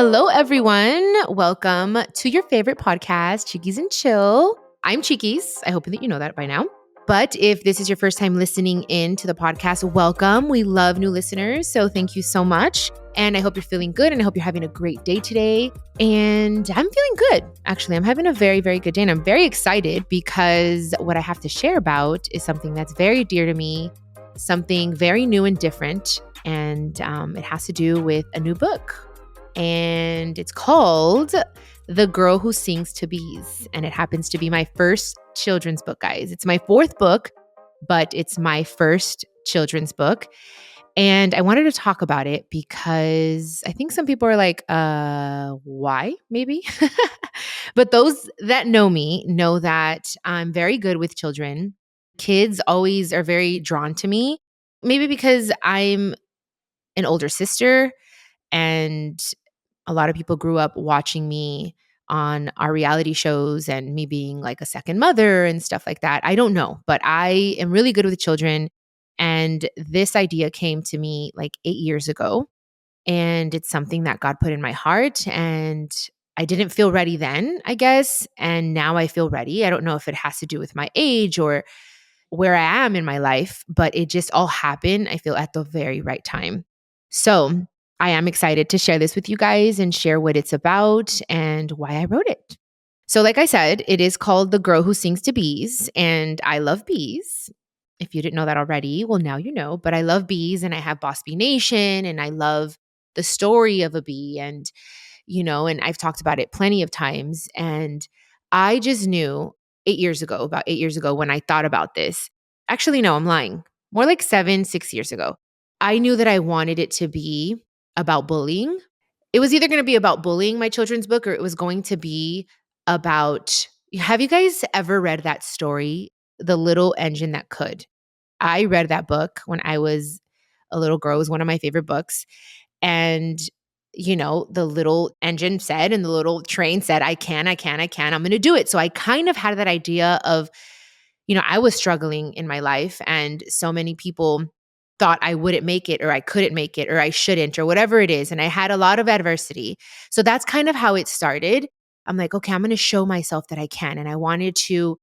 Hello, everyone. Welcome to your favorite podcast, Chiquis and Chill. I'm Chiquis. I hope that you know that by now. But if this is your first time listening in to the podcast, welcome. We love new listeners. So thank you so much. And I hope you're feeling good. And I hope you're having a great day today. And I'm feeling good. Actually, I'm having a very, very good day. And I'm very excited because what I have to share about is something that's very dear to me, something very new and different. And it has to do with a new book. And it's called The Girl Who Sings to Bees. And it happens to be my first children's book, guys. It's my fourth book, but it's my first children's book. And I wanted to talk about it because I think some people are like, why? Maybe. But those that know me know that I'm very good with children. Kids always are very drawn to me, maybe because I'm an older sister and a lot of people grew up watching me on our reality shows and me being like a second mother and stuff like that. I don't know, but I am really good with children. And this idea came to me like 8 years ago. And it's something that God put in my heart. And I didn't feel ready then, I guess. And now I feel ready. I don't know if it has to do with my age or where I am in my life, but it just all happened, I feel, at the very right time. So I am excited to share this with you guys and share what it's about and why I wrote it. So, like I said, it is called The Girl Who Sings to Bees, and I love bees. If you didn't know that already, well, now you know, but I love bees and I have Boss Bee Nation and I love the story of a bee and I've talked about it plenty of times. And I just knew about 8 years ago when I thought about this. Actually, no, I'm lying. More like 6 years ago. I knew that I wanted it to be about bullying. It was either going to be about bullying, my children's book, or it was going to be about. Have you guys ever read that story, The Little Engine That Could? I read that book when I was a little girl. It was one of my favorite books. And, the little engine said, and the little train said, I can, I'm going to do it. So I kind of had that idea of, I was struggling in my life and so many people thought I wouldn't make it or I couldn't make it or I shouldn't or whatever it is. And I had a lot of adversity. So that's kind of how it started. I'm like, okay, I'm going to show myself that I can. And I wanted to,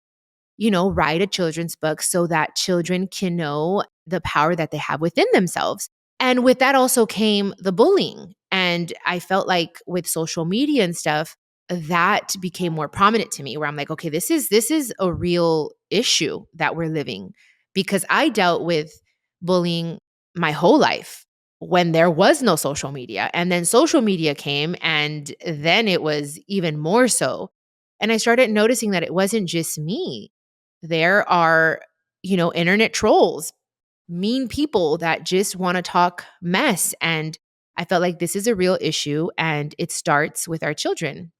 write a children's book so that children can know the power that they have within themselves. And with that also came the bullying. And I felt like with social media and stuff, that became more prominent to me where I'm like, okay, this is a real issue that we're living because I dealt with bullying my whole life when there was no social media. And then social media came and then it was even more so. And I started noticing that it wasn't just me. There are, internet trolls, mean people that just want to talk mess. And I felt like this is a real issue and it starts with our children.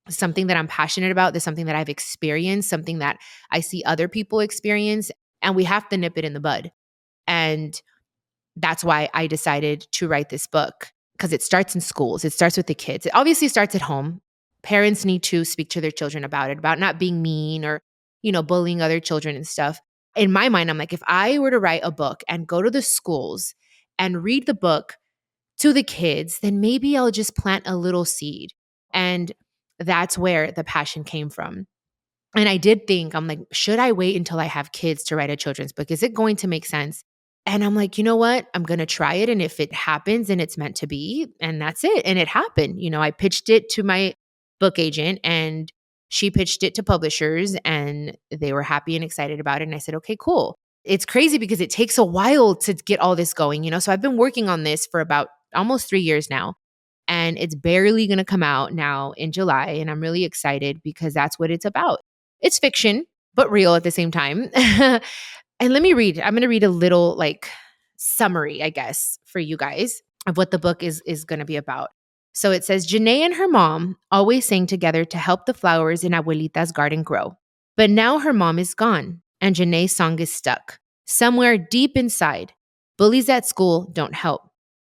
Something that I'm passionate about. There's something that I've experienced, something that I see other people experience, and we have to nip it in the bud. And that's why I decided to write this book because it starts in schools. It starts with the kids. It obviously starts at home. Parents need to speak to their children about it, about not being mean or, bullying other children and stuff. In my mind, I'm like, if I were to write a book and go to the schools and read the book to the kids, then maybe I'll just plant a little seed. And that's where the passion came from. And I did think, I'm like, should I wait until I have kids to write a children's book? Is it going to make sense? And I'm like, you know what? I'm going to try it. And if it happens and it's meant to be, and that's it. And it happened. I pitched it to my book agent and she pitched it to publishers and they were happy and excited about it. And I said, okay, cool. It's crazy because it takes a while to get all this going, So I've been working on this for about almost 3 years now. And it's barely going to come out now in July. And I'm really excited because that's what it's about. It's fiction, but real at the same time. And let me read. I'm going to read a little summary, I guess, for you guys of what the book is going to be about. So it says, Janae and her mom always sang together to help the flowers in Abuelita's garden grow. But now her mom is gone and Janae's song is stuck somewhere deep inside. Bullies at school don't help.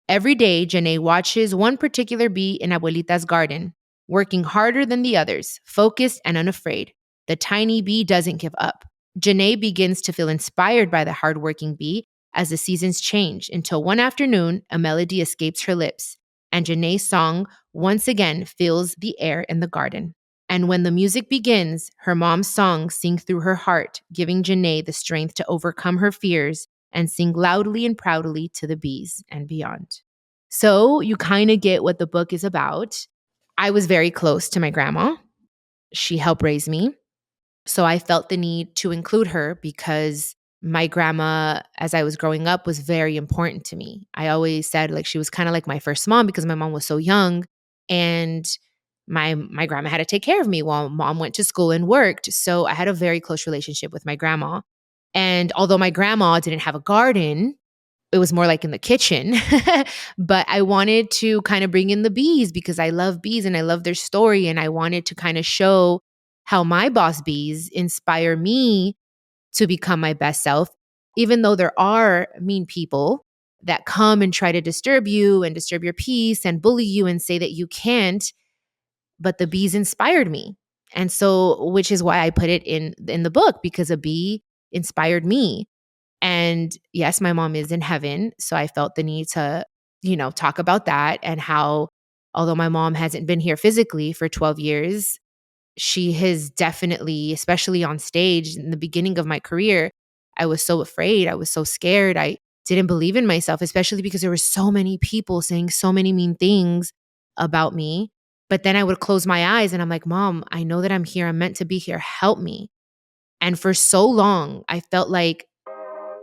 Every day, Janae watches one particular bee in Abuelita's garden, working harder than the others, focused and unafraid. The tiny bee doesn't give up. Janae begins to feel inspired by the hardworking bee as the seasons change until one afternoon, a melody escapes her lips. and Janae's song once again fills the air in the garden. And when the music begins, her mom's songs sing through her heart, giving Janae the strength to overcome her fears and sing loudly and proudly to the bees and beyond. So you kind of get what the book is about. I was very close to my grandma. She helped raise me. So I felt the need to include her because my grandma, as I was growing up, was very important to me. I always said like she was kind of like my first mom because my mom was so young, and my grandma had to take care of me while mom went to school and worked. So I had a very close relationship with my grandma. And although my grandma didn't have a garden, it was more like in the kitchen. But I wanted to kind of bring in the bees because I love bees and I love their story. And I wanted to kind of show how my boss bees inspire me to become my best self, even though there are mean people that come and try to disturb you and disturb your peace and bully you and say that you can't. But the bees inspired me. And so, which is why I put it in the book, because a bee inspired me. And yes, my mom is in heaven. So I felt the need to, talk about that and how, although my mom hasn't been here physically for 12 years, she has definitely, especially on stage in the beginning of my career, I was so afraid. I was so scared. I didn't believe in myself, especially because there were so many people saying so many mean things about me. But then I would close my eyes and I'm like, Mom, I know that I'm here. I'm meant to be here. Help me. And for so long, I felt like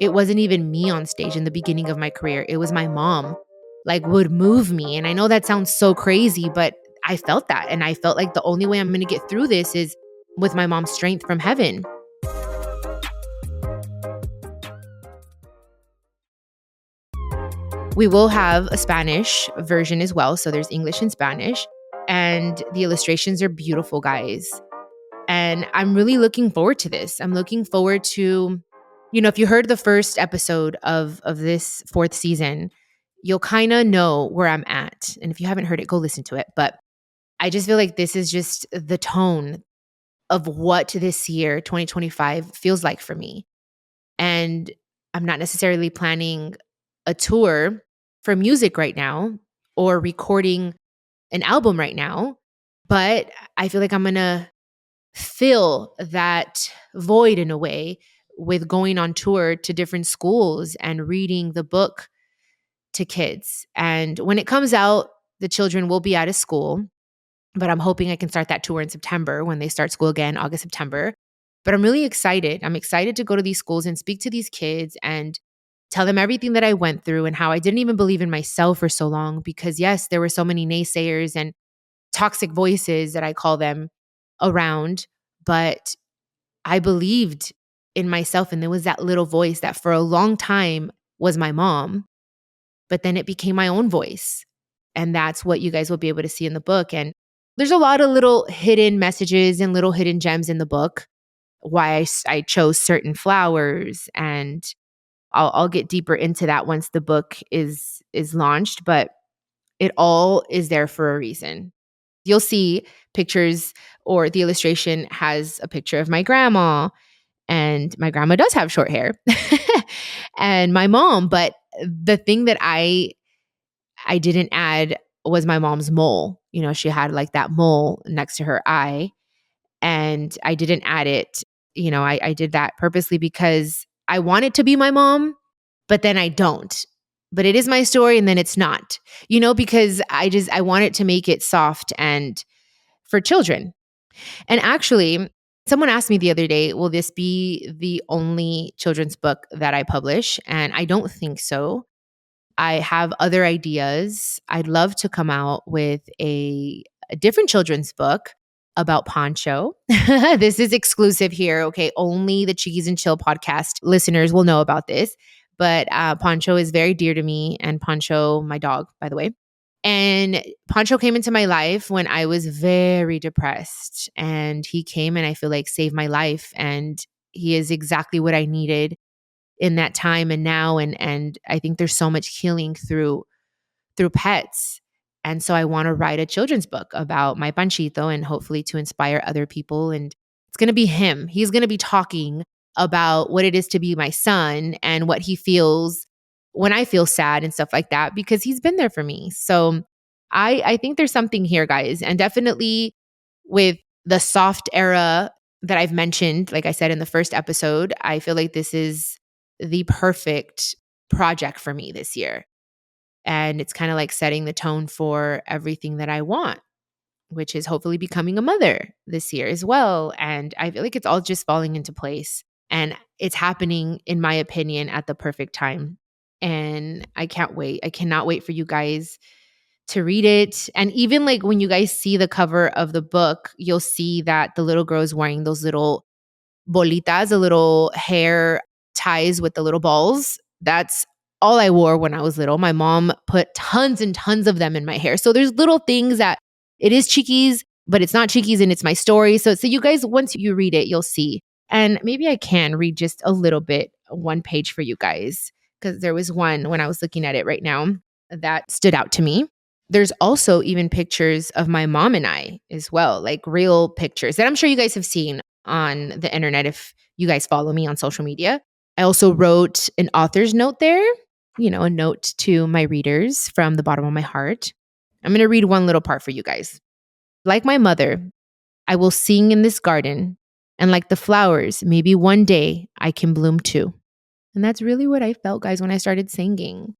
it wasn't even me on stage in the beginning of my career. It was my mom, like, would move me. And I know that sounds so crazy, but I felt that. And I felt like the only way I'm going to get through this is with my mom's strength from heaven. We will have a Spanish version as well. So there's English and Spanish. And the illustrations are beautiful, guys. And I'm really looking forward to this. I'm looking forward to, if you heard the first episode of this fourth season, you'll kind of know where I'm at. And if you haven't heard it, go listen to it. But I just feel like this is just the tone of what this year, 2025, feels like for me. And I'm not necessarily planning a tour for music right now or recording an album right now, but I feel like I'm going to fill that void in a way with going on tour to different schools and reading the book to kids. And when it comes out, the children will be out of school, but I'm hoping I can start that tour in September when they start school again, August, September. But I'm really excited. I'm excited to go to these schools and speak to these kids and tell them everything that I went through and how I didn't even believe in myself for so long because, yes, there were so many naysayers and toxic voices that I call them around, but I believed in myself. And there was that little voice that for a long time was my mom, but then it became my own voice. And that's what you guys will be able to see in the book. And there's a lot of little hidden messages and little hidden gems in the book, why I chose certain flowers. And I'll get deeper into that once the book is launched, but it all is there for a reason. You'll see pictures, or the illustration has a picture of my grandma, and my grandma does have short hair and my mom. But the thing that I didn't add was my mom's mole. She had like that mole next to her eye, and I didn't add it. I did that purposely because I want it to be my mom, but then I don't. But it is my story, and then it's not, because I wanted to make it soft and for children. And actually, someone asked me the other day, will this be the only children's book that I publish? And I don't think so. I have other ideas. I'd love to come out with a different children's book about Poncho. This is exclusive here. Okay. Only the Chiquis and Chill podcast listeners will know about this. But Poncho is very dear to me. And Poncho, my dog, by the way. And Poncho came into my life when I was very depressed. And he came and I feel like saved my life. And he is exactly what I needed in that time and now. And I think there's so much healing through pets. And so I want to write a children's book about my Panchito and hopefully to inspire other people. And it's going to be him. He's going to be talking about what it is to be my son and what he feels when I feel sad and stuff like that, because he's been there for me. So I think there's something here, guys. And definitely with the soft era that I've mentioned, like I said in the first episode, I feel like this is the perfect project for me this year. And it's kind of like setting the tone for everything that I want, which is hopefully becoming a mother this year as well. And I feel like it's all just falling into place. And it's happening, in my opinion, at the perfect time. And I can't wait. I cannot wait for you guys to read it. And even like when you guys see the cover of the book, you'll see that the little girl is wearing those little bolitas, the little hair ties with the little balls. That's all I wore when I was little. My mom put tons and tons of them in my hair. So there's little things that it is Chiquis, but it's not Chiquis and it's my story. So you guys, once you read it, you'll see. And maybe I can read just a little bit, one page for you guys, because there was one when I was looking at it right now that stood out to me. There's also even pictures of my mom and I as well, like real pictures that I'm sure you guys have seen on the internet if you guys follow me on social media. I also wrote an author's note there, a note to my readers from the bottom of my heart. I'm going to read one little part for you guys. Like my mother, I will sing in this garden, and like the flowers, maybe one day I can bloom too. And that's really what I felt, guys, when I started singing.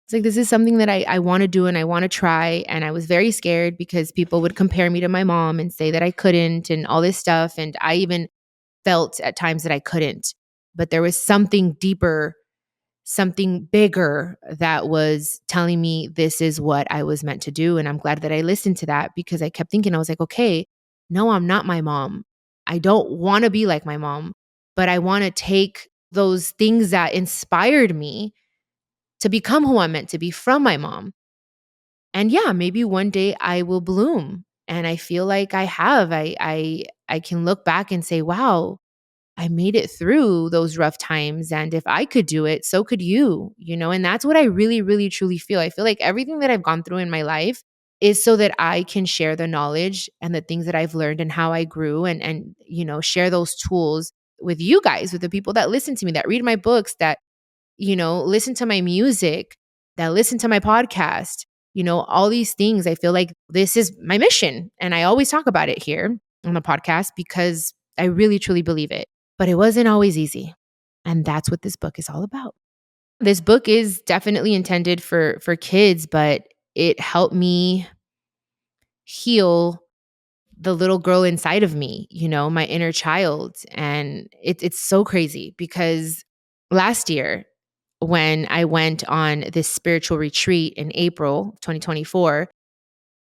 It's like, this is something that I want to do and I want to try. And I was very scared because people would compare me to my mom and say that I couldn't and all this stuff. And I even felt at times that I couldn't. But there was something deeper, something bigger that was telling me this is what I was meant to do. And I'm glad that I listened to that because I kept thinking, I was like, okay, no, I'm not my mom. I don't want to be like my mom, but I want to take those things that inspired me to become who I'm meant to be from my mom. And yeah, maybe one day I will bloom. And I feel like I have. I can look back and say, wow, I made it through those rough times. And if I could do it, so could you, and that's what I really, really, truly feel. I feel like everything that I've gone through in my life is so that I can share the knowledge and the things that I've learned and how I grew and share those tools with you guys, with the people that listen to me, that read my books, that listen to my music, that listen to my podcast, all these things. I feel like this is my mission. And I always talk about it here on the podcast because I really, truly believe it. But it wasn't always easy. And that's what this book is all about. This book is definitely intended for kids, but it helped me heal the little girl inside of me, my inner child. And it's so crazy because last year, when I went on this spiritual retreat in April 2024,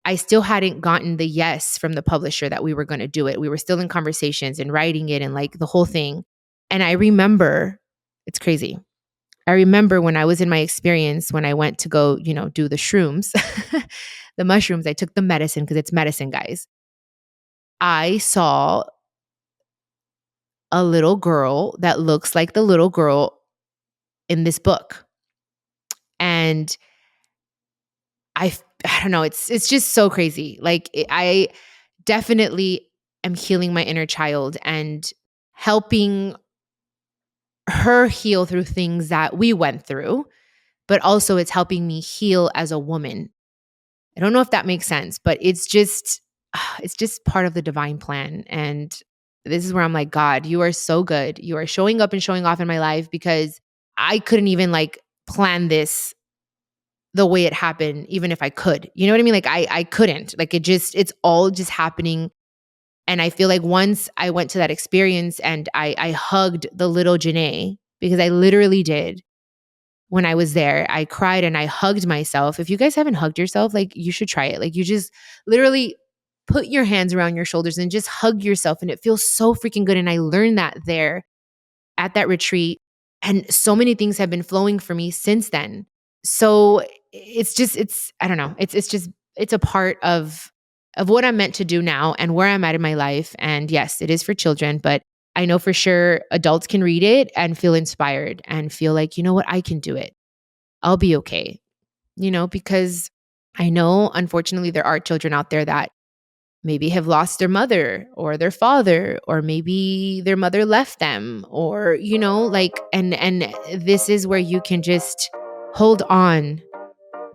I still hadn't gotten the yes from the publisher that we were going to do it. We were still in conversations and writing it and like the whole thing. And I remember, it's crazy. I remember when I was in my experience, when I went to go, do the shrooms, the mushrooms, I took the medicine because it's medicine, guys. I saw a little girl that looks like the little girl in this book. And I don't know, it's just so crazy. Like I definitely am healing my inner child and helping her heal through things that we went through, but also it's helping me heal as a woman. I don't know if that makes sense, but it's just part of the divine plan. And this is where I'm like, God, you are so good. You are showing up and showing off in my life because I couldn't even like plan this the way it happened, even if I could. You know what I mean? Like I couldn't. Like it's all just happening. And I feel like once I went to that experience and I hugged the little Janae, because I literally did when I was there. I cried and I hugged myself. If you guys haven't hugged yourself, like you should try it. Like you just literally put your hands around your shoulders and just hug yourself. And it feels so freaking good. And I learned that there at that retreat. And so many things have been flowing for me since then. So I don't know. It's a part of what I'm meant to do now and where I'm at in my life. And yes, it is for children, but I know for sure adults can read it and feel inspired and feel like, you know what, I can do it. I'll be okay. Because I know unfortunately there are children out there that maybe have lost their mother or their father, or maybe their mother left them, or like and this is where you can just hold on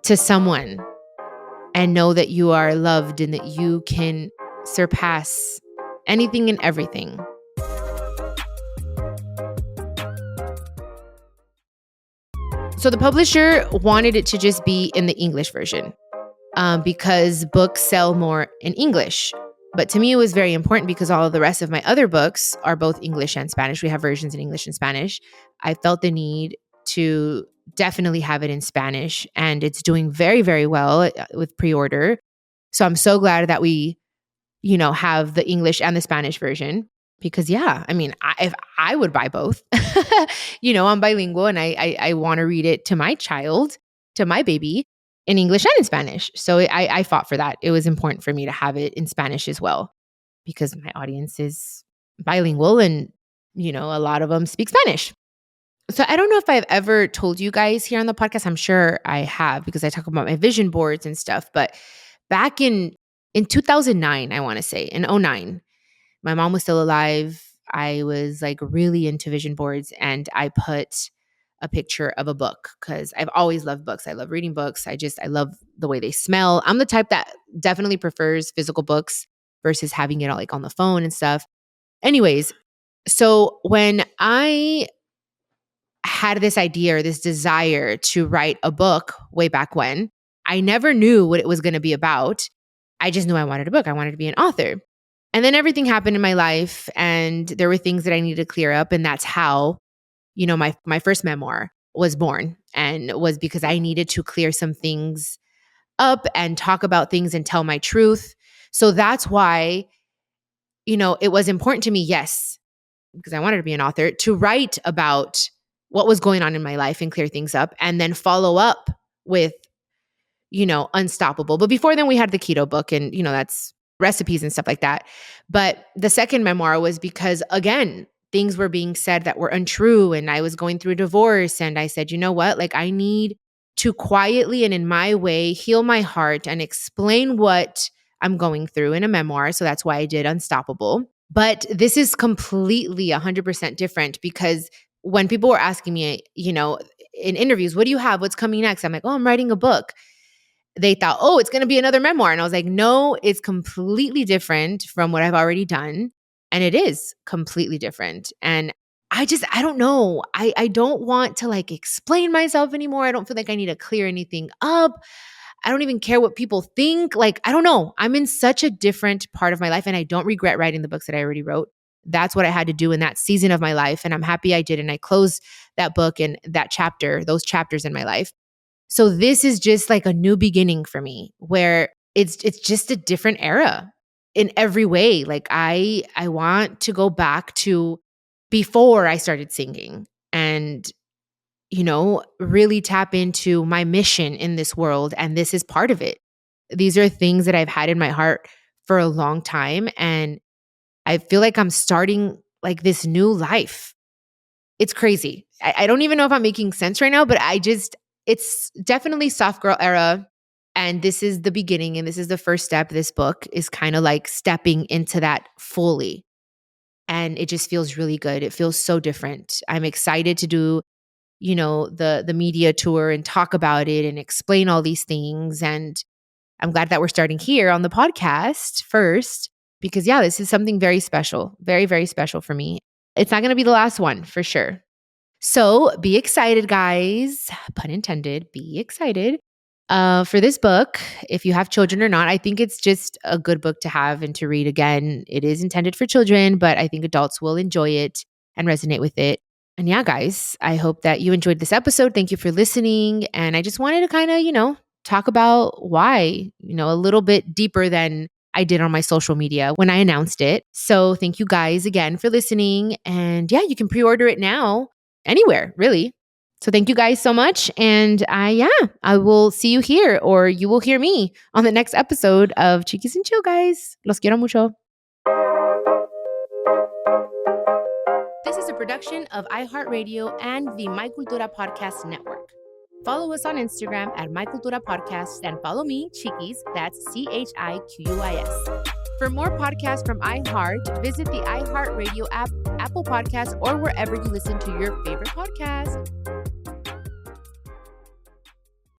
to someone and know that you are loved and that you can surpass anything and everything. So the publisher wanted it to just be in the English version because books sell more in English. But to me, it was very important because all of the rest of my other books are both English and Spanish. We have versions in English and Spanish. I felt the need to definitely have it in Spanish, and it's doing very, very well with pre-order. So I'm so glad that we, have the English and the Spanish version because, if I would buy both, I'm bilingual and I want to read it to my child, to my baby in English and in Spanish. So I fought for that. It was important for me to have it in Spanish as well because my audience is bilingual and, a lot of them speak Spanish. So I don't know if I've ever told you guys here on the podcast. I'm sure I have because I talk about my vision boards and stuff. But back in 2009, I want to say, in 2009, my mom was still alive. I was like really into vision boards and I put a picture of a book because I've always loved books. I love reading books. I love the way they smell. I'm the type that definitely prefers physical books versus having it all like on the phone and stuff. Anyways, so when I had this idea or this desire to write a book way back when, I never knew what it was going to be about. I just knew I wanted a book. I wanted to be an author. And then everything happened in my life and there were things that I needed to clear up. And that's how, my first memoir was born, and was because I needed to clear some things up and talk about things and tell my truth. So that's why, it was important to me, yes, because I wanted to be an author, to write about what was going on in my life and clear things up and then follow up with, Unstoppable. But before then we had the keto book and, that's recipes and stuff like that. But the second memoir was because, again, things were being said that were untrue and I was going through a divorce. And I said, you know what? Like I need to quietly and in my way heal my heart and explain what I'm going through in a memoir. So that's why I did Unstoppable. But this is completely 100% different because when people were asking me, in interviews, what do you have? What's coming next? I'm like, oh, I'm writing a book. They thought, oh, it's going to be another memoir. And I was like, no, it's completely different from what I've already done. And it is completely different. And I don't know. I don't want to like explain myself anymore. I don't feel like I need to clear anything up. I don't even care what people think. Like, I don't know. I'm in such a different part of my life and I don't regret writing the books that I already wrote. That's what I had to do in that season of my life. And I'm happy I did. And I closed that book and that chapter, those chapters in my life. So this is just like a new beginning for me where it's just a different era in every way. Like I want to go back to before I started singing and, really tap into my mission in this world. And this is part of it. These are things that I've had in my heart for a long time. And I feel like I'm starting like this new life. It's crazy. I don't even know if I'm making sense right now, but it's definitely soft girl era. And this is the beginning and this is the first step. This book is kind of like stepping into that fully. And it just feels really good. It feels so different. I'm excited to do, the media tour and talk about it and explain all these things. And I'm glad that we're starting here on the podcast first because this is something very special, very, very special for me. It's not going to be the last one for sure. So be excited, guys. Pun intended, be excited for this book. If you have children or not, I think it's just a good book to have and to read again. It is intended for children, but I think adults will enjoy it and resonate with it. And guys, I hope that you enjoyed this episode. Thank you for listening. And I just wanted to kind of, talk about why, a little bit deeper than I did on my social media when I announced it. So thank you guys again for listening. And you can pre-order it now anywhere, really. So thank you guys so much. And I will see you here or you will hear me on the next episode of Chiquis and Chill, guys. Los quiero mucho. This is a production of iHeartRadio and the My Cultura Podcast Network. Follow us on Instagram at My Cultura Podcast and follow me, Chiquis, that's CHIQUIS. For more podcasts from iHeart, visit the iHeartRadio app, Apple Podcasts, or wherever you listen to your favorite podcast.